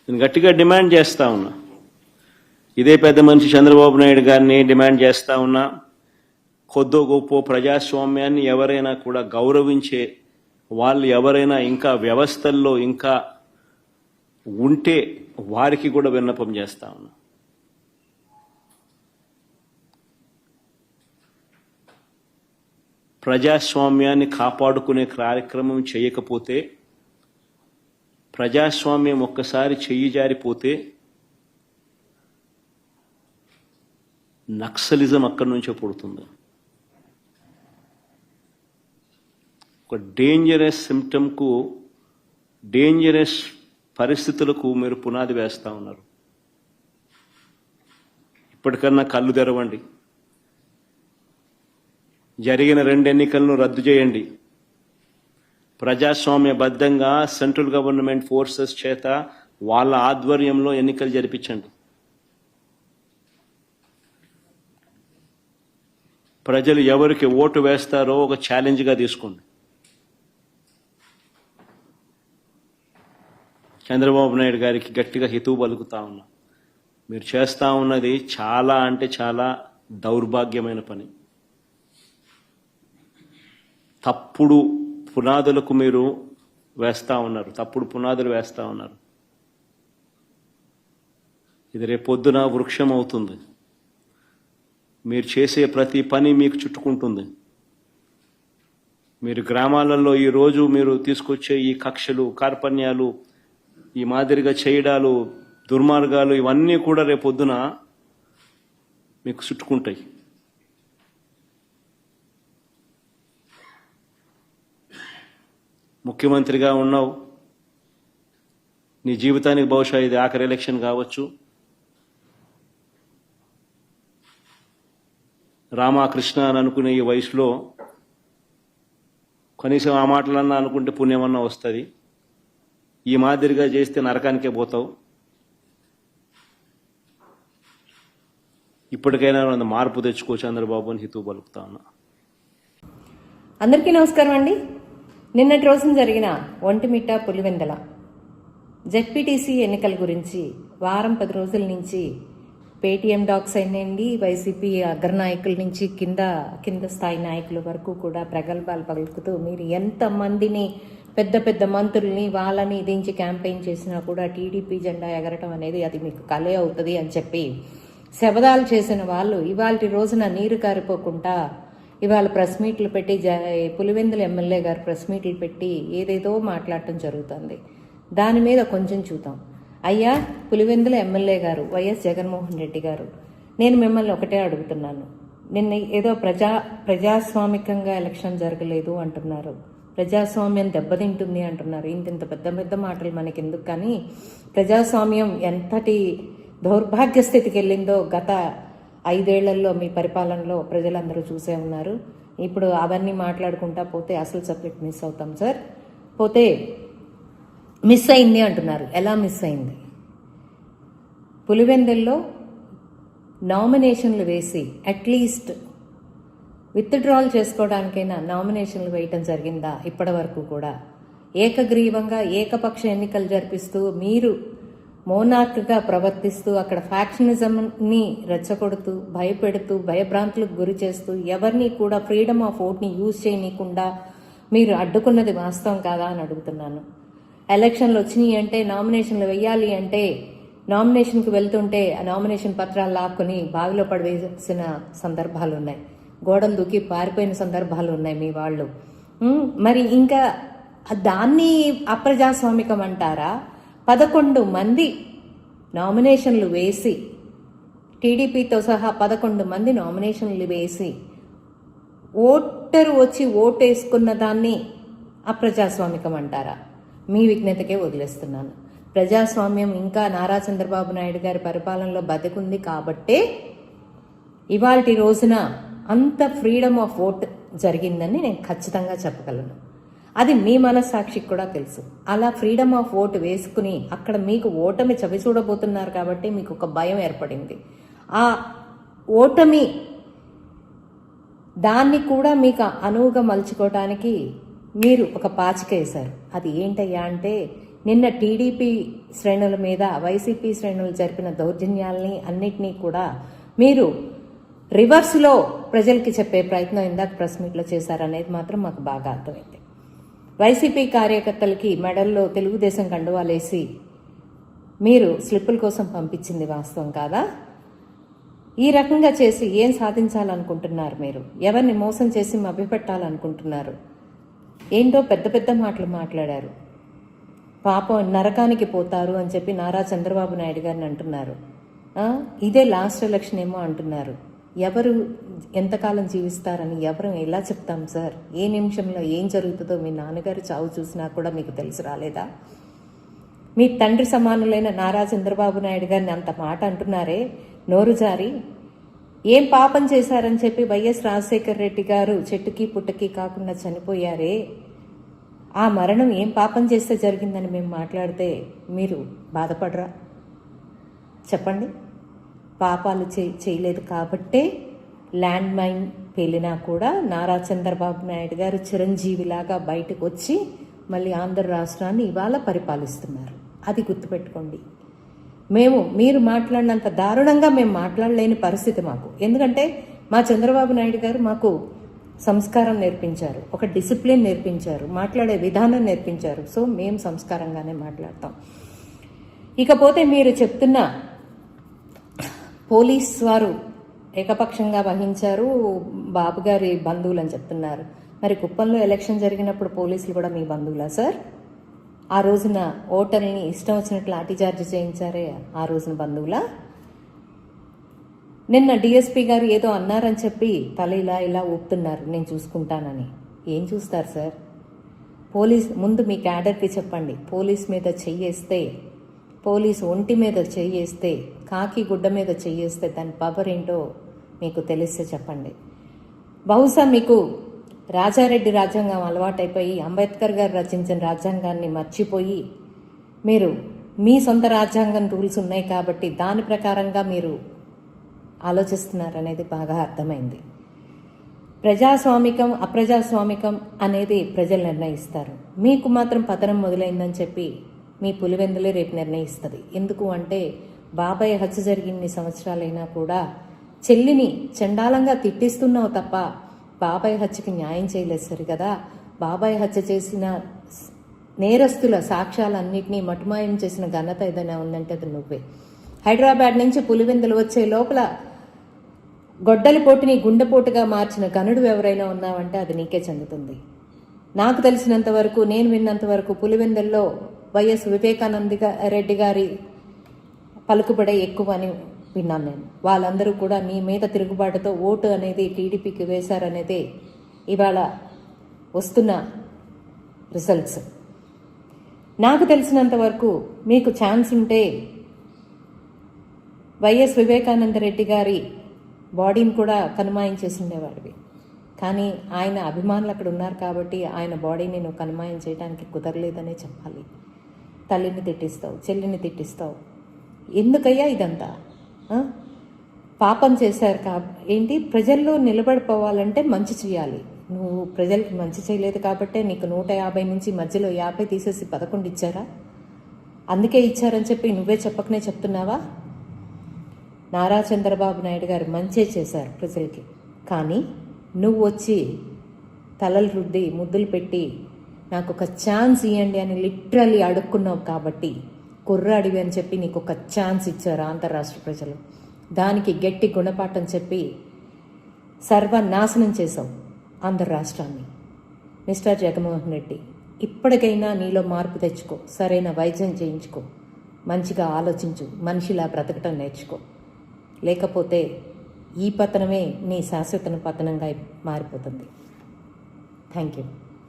నేను గట్టిగా డిమాండ్ చేస్తా ఉన్నా. ఇదే పెద్ద మనిషి చంద్రబాబు నాయుడు గారిని డిమాండ్ చేస్తా ఉన్నా. కొద్దో గొప్ప ప్రజాస్వామ్యాన్ని ఎవరైనా కూడా గౌరవించే వాళ్ళు ఎవరైనా ఇంకా వ్యవస్థల్లో ఇంకా ఉంటే వారికి కూడా విన్నపం చేస్తా ఉన్నా. ప్రజాస్వామ్యాన్ని కాపాడుకునే కార్యక్రమం చేయకపోతే, ప్రజాస్వామ్యం ఒక్కసారి చెయ్యి జారిపోతే నక్సలిజం అక్కడి నుంచే పుడుతుంది. ఒక డేంజరస్ సిమ్టమ్కు, డేంజరస్ పరిస్థితులకు మీరు పునాది వేస్తూ ఉన్నారు. ఇప్పటికన్నా కళ్ళు తెరవండి. జరిగిన 2 ఎన్నికలను రద్దు చేయండి. ప్రజాస్వామ్యబద్ధంగా సెంట్రల్ గవర్నమెంట్ ఫోర్సెస్ చేత వాళ్ళ ఆధ్వర్యంలో ఎన్నికలు జరిపించండి. ప్రజలు ఎవరికి ఓటు వేస్తారో ఒక ఛాలెంజ్గా తీసుకోండి. చంద్రబాబు నాయుడు గారికి గట్టిగా హితవు పలుకుతా ఉన్నా. మీరు చేస్తా ఉన్నది చాలా అంటే చాలా దౌర్భాగ్యమైన పని. తప్పుడు పునాదులకు మీరు వేస్తా ఉన్నారు, తప్పుడు పునాదులు వేస్తా ఉన్నారు. ఇది రేపొద్దున వృక్షం అవుతుంది. మీరు చేసే ప్రతి పని మీకు చుట్టుకుంటుంది. మీరు గ్రామాలలో ఈరోజు మీరు తీసుకొచ్చే ఈ కక్షలు, కార్పణ్యాలు, ఈ మాదిరిగా చేయడాలు, దుర్మార్గాలు ఇవన్నీ కూడా రేపొద్దున మీకు చుట్టుకుంటాయి. ముఖ్యమంత్రిగా ఉన్నావు, నీ జీవితానికి బహుశా ఇది ఆఖరి ఎలక్షన్ కావచ్చు. రామకృష్ణ అని అనుకునే ఈ వయసులో కనీసం ఆ మాటలన్నా అనుకుంటే పుణ్యమన్నా వస్తుంది. ఈ మాదిరిగా చేస్తే నరకానికే పోతావు. ఇప్పటికైనా మార్పు తెచ్చుకో చంద్రబాబు అని హితవు పలుకుతా ఉన్నా. అందరికీ నమస్కారం అండి. నిన్నటి రోజున జరిగిన ఒంటిమిట్ట పులివెందల జెడ్పీటీసీ ఎన్నికల గురించి వారం 10 రోజుల నుంచి పేటీఎం డాక్స్ అయినండి, వైసీపీ అగ్రనాయకుల నుంచి కింద స్థాయి నాయకుల వరకు కూడా ప్రగల్భాలు పలుకుతూ మీరు ఎంతమందిని పెద్ద పెద్ద మంత్రుల్ని వాళ్ళని దించి క్యాంపెయిన్ చేసినా కూడా టీడీపీ జెండా ఎగరటం అనేది అది మీకు కలే అవుతుంది అని చెప్పి శబదాలు చేసిన వాళ్ళు ఇవాళ రోజున నీరు కారిపోకుండా ఇవాళ ప్రెస్ మీట్లు పెట్టి పులివెందుల ఎమ్మెల్యే గారు ప్రెస్ మీట్లు పెట్టి ఏదేదో మాట్లాడటం జరుగుతుంది. దాని మీద కొంచెం చూద్దాం. అయ్యా పులివెందుల ఎమ్మెల్యే గారు వైఎస్ జగన్మోహన్ రెడ్డి గారు, నేను మిమ్మల్ని ఒకటే అడుగుతున్నాను. నిన్న ఏదో ప్రజాస్వామికంగా ఎలక్షన్ జరగలేదు అంటున్నారు, ప్రజాస్వామ్యం దెబ్బతింటుంది అంటున్నారు. ఇంత పెద్ద పెద్ద మాటలు మనకి ఎందుకు, కానీ ప్రజాస్వామ్యం ఎంతటి దౌర్భాగ్య స్థితికి వెళ్ళిందో గత 5 ఏళ్లలో మీ పరిపాలనలో ప్రజలందరూ చూసే ఉన్నారు. ఇప్పుడు అవన్నీ మాట్లాడుకుంటా పోతే అసలు సబ్జెక్ట్ మిస్ అవుతాం సార్. పోతే మిస్ అయింది అంటున్నారు. ఎలా మిస్ అయింది? పులివెందుల్లో నామినేషన్లు వేసి అట్లీస్ట్ విత్డ్రాల్ చేసుకోవడానికైనా నామినేషన్లు వేయటం జరిగిందా? ఇప్పటి వరకు కూడా ఏకగ్రీవంగా ఏకపక్ష ఎన్నికలు జరిపిస్తూ మీరు మోనార్క్గా ప్రవర్తిస్తూ అక్కడ ఫ్యాక్షనిజంని రెచ్చగొడుతూ భయపెడుతూ భయభ్రాంతులకు గురి చేస్తూ ఎవరిని కూడా ఫ్రీడమ్ ఆఫ్ ఓట్ని యూజ్ చేయనీయకుండా మీరు అడ్డుకున్నది వాస్తవం కాదా అని అడుగుతున్నాను. ఎలక్షన్లు వచ్చినాయి అంటే, నామినేషన్లు వెయ్యాలి అంటే, నామినేషన్కి వెళ్తుంటే ఆ నామినేషన్ పత్రాలు లాక్కుని బావిలో పడవేసిన సందర్భాలు ఉన్నాయి, గోడలు దూకి పారిపోయిన సందర్భాలు ఉన్నాయి మీ వాళ్ళు. మరి ఇంకా దాన్ని అప్రజాస్వామికం అంటారా? 11 మంది నామినేషన్లు వేసి, టీడీపీతో సహా 11 మంది నామినేషన్లు వేసి ఓటరు వచ్చి ఓటు వేసుకున్న దాన్ని అప్రజాస్వామికం అంటారా? మీ విజ్ఞతకే వదిలేస్తున్నాను. ప్రజాస్వామ్యం ఇంకా నారా చంద్రబాబు నాయుడు గారి పరిపాలనలో బతికుంది కాబట్టే ఇవాల్టి రోజున అంత ఫ్రీడమ్ ఆఫ్ ఓట్ జరిగిందని నేను ఖచ్చితంగా చెప్పగలను. అది మీ మనస్సాక్షికి కూడా తెలుసు. అలా ఫ్రీడమ్ ఆఫ్ ఓట్ వేసుకుని అక్కడ మీకు ఓటమి చవి చూడబోతున్నారు కాబట్టి మీకు ఒక భయం ఏర్పడింది. ఆ ఓటమి దాన్ని కూడా మీకు అనువుగా మలుచుకోవడానికి మీరు ఒక పాచిక వేశారు. అది ఏంటయ్యా అంటే, నిన్న టీడీపీ శ్రేణుల మీద వైసీపీ శ్రేణులు జరిపిన దౌర్జన్యాల్ని అన్నిటినీ కూడా మీరు రివర్స్లో ప్రజలకి చెప్పే ప్రయత్నం ఇందాక ప్రెస్ మీట్లో చేశారనేది మాత్రం మాకు బాగా అర్థమైంది. వైసీపీ కార్యకర్తలకి మెడల్లో తెలుగుదేశం కండువాలేసి మీరు స్లిప్పుల కోసం పంపించింది వాస్తవం కాదా? ఈ రకంగా చేసి ఏం సాధించాలనుకుంటున్నారు? మీరు ఎవరిని మోసం చేసి మభ్యపెట్టాలనుకుంటున్నారు? ఏంటో పెద్ద పెద్ద మాటలు మాట్లాడారు. పాపం నరకానికి పోతారు అని చెప్పి నారా చంద్రబాబు నాయుడు గారిని అంటున్నారు. ఇదే లాస్ట్ ఎలక్షన్ ఏమో అంటున్నారు. ఎవరు ఎంతకాలం జీవిస్తారని ఎవరు ఎలా చెప్తాం సార్? ఏ నిమిషంలో ఏం జరుగుతుందో మీ నాన్నగారు చావు చూసినా కూడా మీకు తెలిసి రాలేదా? మీ తండ్రి సమానులైన నారా చంద్రబాబు నాయుడు గారిని అంత మాట అంటున్నారే నోరు జారి. ఏం పాపం చేశారని చెప్పి వైఎస్ రాజశేఖర రెడ్డి గారు చెట్టుకి పుట్టకి కాకుండా చనిపోయారే, ఆ మరణం ఏం పాపం చేస్తే జరిగిందని మేము మాట్లాడితే మీరు బాధపడరా? చెప్పండి. పాపాలు చేయలేదు కాబట్టే ల్యాండ్ మైన్ పేలినా కూడా నారా చంద్రబాబు నాయుడు గారు చిరంజీవిలాగా బయటకు వచ్చి మళ్ళీ ఆంధ్ర రాష్ట్రాన్ని ఇవాళ పరిపాలిస్తున్నారు. అది గుర్తుపెట్టుకోండి. మీరు మాట్లాడినంత దారుణంగా మేము మాట్లాడలేని పరిస్థితి మాకు. ఎందుకంటే మా చంద్రబాబు నాయుడు గారు మాకు సంస్కారం నేర్పించారు, ఒక డిసిప్లిన్ నేర్పించారు, మాట్లాడే విధానం నేర్పించారు. సో మేము సంస్కారంగానే మాట్లాడతాం. ఇకపోతే మీరు చెప్తున్న పోలీస్ వారు ఏకపక్షంగా వహించారు, బాబు గారి బంధువులు అని చెప్తున్నారు. మరి కుప్పంలో ఎలక్షన్ జరిగినప్పుడు పోలీసులు కూడా మీ బంధువులా సార్? ఆ రోజున ఓటర్ని ఇష్టం వచ్చినట్లు లాఠీచార్జ్ చేయించారే, ఆ రోజున బంధువులా? నిన్న డిఎస్పీ గారు ఏదో అన్నారని చెప్పి తల ఇలా ఊపుతున్నారు, నేను చూసుకుంటానని. ఏం చూస్తారు సార్? ముందు మీ క్యాడర్కి చెప్పండి, పోలీస్ మీద చెయ్యేస్తే, పోలీసు ఒంటి మీద చెయ్యేస్తే, కాకి గుడ్డ మీద చెయ్యేస్తే దాని పవర్ ఏంటో మీకు తెలిస్తే చెప్పండి. బహుశా మీకు రాజారెడ్డి రాజ్యాంగం అలవాటైపోయి అంబేద్కర్ గారు రచించిన రాజ్యాంగాన్ని మర్చిపోయి మీరు మీ సొంత రాజ్యాంగం రూల్స్ ఉన్నాయి కాబట్టి దాని ప్రకారంగా మీరు ఆలోచిస్తున్నారనేది బాగా అర్థమైంది. ప్రజాస్వామికం అప్రజాస్వామికం అనేది ప్రజలు నిర్ణయిస్తారు. మీకు మాత్రం పతనం మొదలైందని చెప్పి మీ పులివెందులే రేపు నిర్ణయిస్తుంది. ఎందుకు అంటే బాబాయ్ హత్య జరిగిన్ని సంవత్సరాలైనా కూడా చెల్లిని చండాలంగా తిట్టిస్తున్నావు తప్ప బాబాయ్ హత్యకి న్యాయం చేయలేదు సరి కదా. బాబాయ్ హత్య చేసిన నేరస్తుల సాక్ష్యాలన్నింటినీ మటుమాయం చేసిన ఘనత ఏదైనా ఉందంటే అది నువ్వే. హైదరాబాద్ నుంచి పులివెందులు వచ్చే లోపల గొడ్డలి పోటుని గుండెపోటుగా మార్చిన గనుడు ఎవరైనా ఉన్నావంటే అది నీకే చెందుతుంది. నాకు తెలిసినంత వరకు, నేను విన్నంత వరకు పులివెందుల్లో వైఎస్ వివేకానంద రెడ్డి గారి పలుకుబడే ఎక్కువ అని విన్నాను నేను. వాళ్ళందరూ కూడా నీ మీద తిరుగుబాటుతో ఓటు అనేది టీడీపీకి వేశారనేదే ఇవాళ వస్తున్న రిజల్ట్స్. నాకు తెలిసినంత వరకు మీకు ఛాన్స్ ఉంటే వైఎస్ వివేకానంద రెడ్డి గారి బాడీని కూడా కనుమాయించేసి ఉండేవాడివి. కానీ ఆయన అభిమానులు అక్కడ ఉన్నారు కాబట్టి ఆయన బాడీని నువ్వు కనుమాయం చేయడానికి కుదరలేదనే చెప్పాలి. తల్లిని తిట్టిస్తావు, చెల్లిని తిట్టిస్తావు. ఎందుకయ్యా ఇదంతా? పాపం చేశారు ఏంటి? ప్రజల్లో నిలబడిపోవాలంటే మంచి చేయాలి. నువ్వు ప్రజలకి మంచి చేయలేదు కాబట్టే నీకు 150 నుంచి మధ్యలో 50 తీసేసి 11 ఇచ్చారా? అందుకే ఇచ్చారని చెప్పి నువ్వే చెప్పకనే చెప్తున్నావా? నారా చంద్రబాబు నాయుడు గారు మంచే చేశారు ప్రజలకి. కానీ నువ్వు వచ్చి తలలు రుద్ది ముద్దులు పెట్టి నాకు ఒక ఛాన్స్ ఇవ్వండి అని లిటరల్లీ అడుక్కున్నావు కాబట్టి కుర్రాడివి అని చెప్పి నీకు ఒక ఛాన్స్ ఇచ్చారు అంతర్రాష్ట్ర ప్రజలు. దానికి గట్టి గుణపాఠం చెప్పి సర్వనాశనం చేశావు ఆంధ్ర రాష్ట్రాన్ని. మిస్టర్ జగన్మోహన్ రెడ్డి, ఇప్పటికైనా నీలో మార్పు తెచ్చుకో, సరైన వైద్యం చేయించుకో, మంచిగా ఆలోచించు, మనిషిలా బ్రతకటం నేర్చుకో. లేకపోతే ఈ పతనమే నీ శాశ్వత పతనంగా మారిపోతుంది. Thank you.